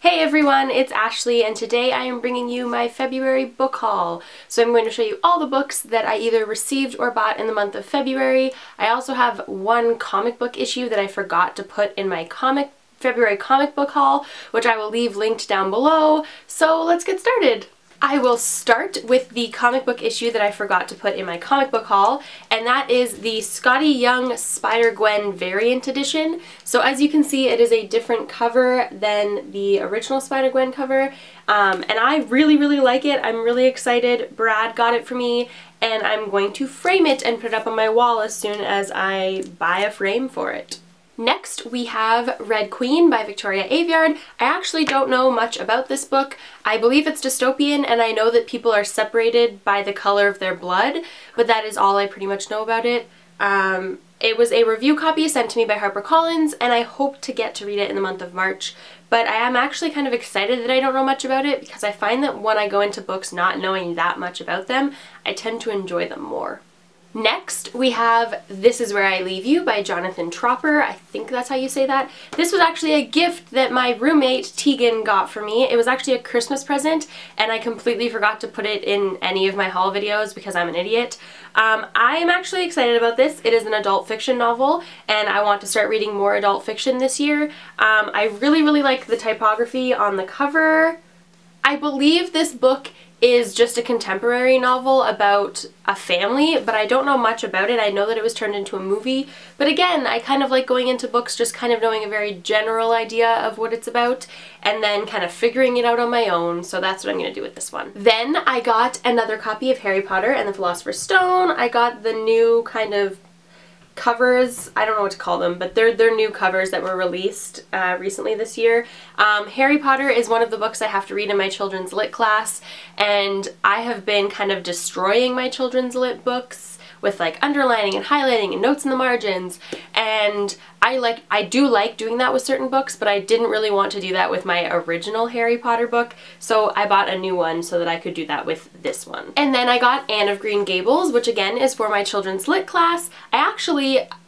Hey everyone, it's Ashley and today I am bringing you my February book haul. So I'm going to show you all the books that I either received or bought in the month of February. I also have one comic book issue that I forgot to put in my February comic book haul, which I will leave linked down below. So let's get started. I will start with the comic book issue that I forgot to put in my comic book haul, and that is the Skottie Young Spider-Gwen variant edition. So as you can see, it is a different cover than the original Spider-Gwen cover, and I really like it. I'm really excited. Brad got it for me, and I'm going to frame it and put it up on my wall as soon as I buy a frame for it. Next, we have Red Queen by Victoria Aveyard. I actually don't know much about this book. I believe it's dystopian, and I know that people are separated by the color of their blood, but that is all I pretty much know about it. It was a review copy sent to me by HarperCollins, and I hope to get to read it in the month of March. But I am actually kind of excited that I don't know much about it, because I find that when I go into books not knowing that much about them, I tend to enjoy them more. Next, we have This Is Where I Leave You by Jonathan Tropper. I think that's how you say that. This was actually a gift that my roommate Tegan got for me. It was actually a Christmas present, and I completely forgot to put it in any of my haul videos because I'm an idiot. I am actually excited about this. It is an adult fiction novel, and I want to start reading more adult fiction this year. I really like the typography on the cover. I believe this book is just a contemporary novel about a family, but I don't know much about it. I know that it was turned into a movie, but again, I kind of like going into books just kind of knowing a very general idea of what it's about and then kind of figuring it out on my own, so that's what I'm going to do with this one. Then I got another copy of Harry Potter and the Philosopher's Stone. I got the new kind of covers, I don't know what to call them, but they're new covers that were released recently this year. Harry Potter is one of the books I have to read in my children's lit class, and I have been kind of destroying my children's lit books with like underlining and highlighting and notes in the margins, and I do like doing that with certain books, but I didn't really want to do that with my original Harry Potter book, so I bought a new one so that I could do that with this one. And then I got Anne of Green Gables, which again is for my children's lit class.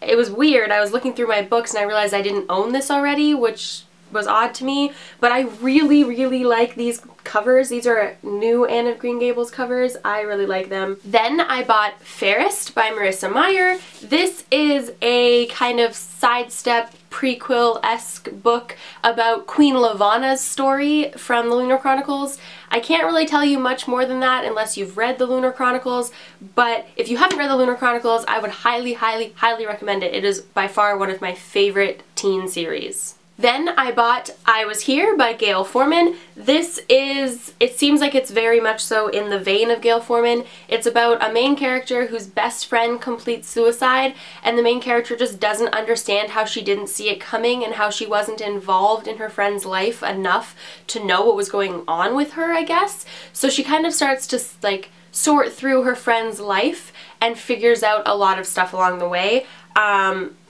It was weird, I was looking through my books and I realized I didn't own this already, which was odd to me, but I really like these covers. These are new Anne of Green Gables covers. I really like them. Then I bought Fairest by Marissa Meyer. This is a kind of sidestep prequel-esque book about Queen Lavanna's story from the Lunar Chronicles. I can't really tell you much more than that unless you've read the Lunar Chronicles, but if you haven't read the Lunar Chronicles, I would highly recommend it. It is by far one of my favorite teen series. Then I bought I Was Here by Gail Forman. It seems like it's very much so in the vein of Gail Forman. It's about a main character whose best friend completes suicide, and the main character just doesn't understand how she didn't see it coming and how she wasn't involved in her friend's life enough to know what was going on with her, I guess. So she kind of starts to like sort through her friend's life and figures out a lot of stuff along the way.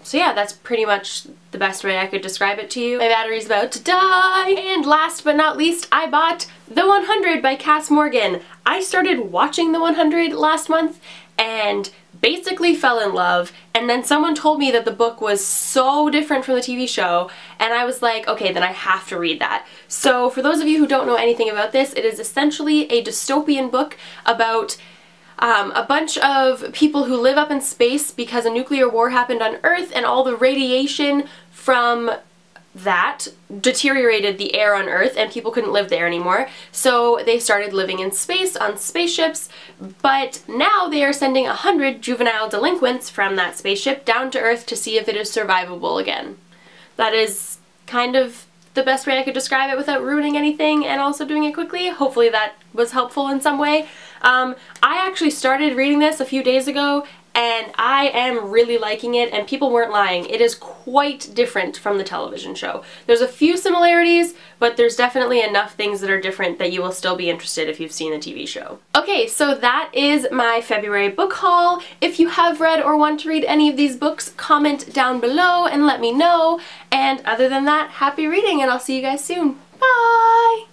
So yeah, that's pretty much the best way I could describe it to you. My battery's about to die! And last but not least, I bought The 100 by Cass Morgan. I started watching The 100 last month and basically fell in love, and then someone told me that the book was so different from the TV show, and I was like, okay, then I have to read that. So for those of you who don't know anything about this, it is essentially a dystopian book about a bunch of people who live up in space because a nuclear war happened on Earth, and all the radiation from that deteriorated the air on Earth and people couldn't live there anymore. So they started living in space on spaceships, but now they are sending 100 juvenile delinquents from that spaceship down to Earth to see if it is survivable again. That is kind of the best way I could describe it without ruining anything and also doing it quickly. Hopefully that was helpful in some way. I actually started reading this a few days ago, and I am really liking it, and people weren't lying. It is quite different from the television show. There's a few similarities, but there's definitely enough things that are different that you will still be interested if you've seen the TV show. Okay, so that is my February book haul. If you have read or want to read any of these books, comment down below and let me know. And other than that, happy reading, and I'll see you guys soon. Bye!